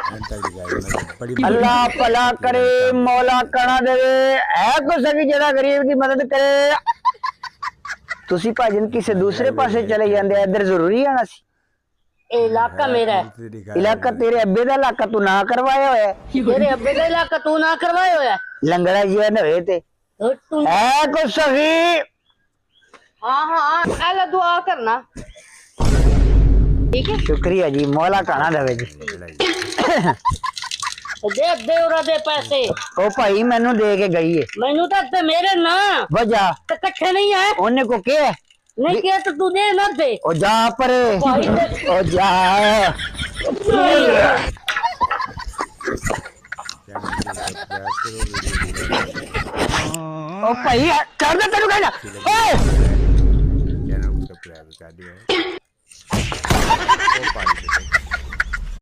अल्लाह भला करे मौला कणा देवे है कुछ सकी जरा गरीब की मदद करे तुसी भाजन किसी दूसरे पासे चले जांदे इधर जरूरी आना सी इलाका मेरा है इलाका तेरे अब्बे दा इलाका तू ना करवाया होया तेरे अब्बे का इलाका तू ना करवाया होया लंगड़ा जी न होए ते है कुछ सकी हाँ हाँ अल्लाह दुआ करना ठीक है शुक्रिया जी मौला कणा देवे जी दे उरा दे पैसे ओ भाई मैनू दे के गई है मैनू तो मेरे ना वजा तो कट्ठे नहीं है ओने को के नहीं किया तो तू दे ना दे ओ जा परे ओ जा ओ भाई कर दे तेनू कहना ओए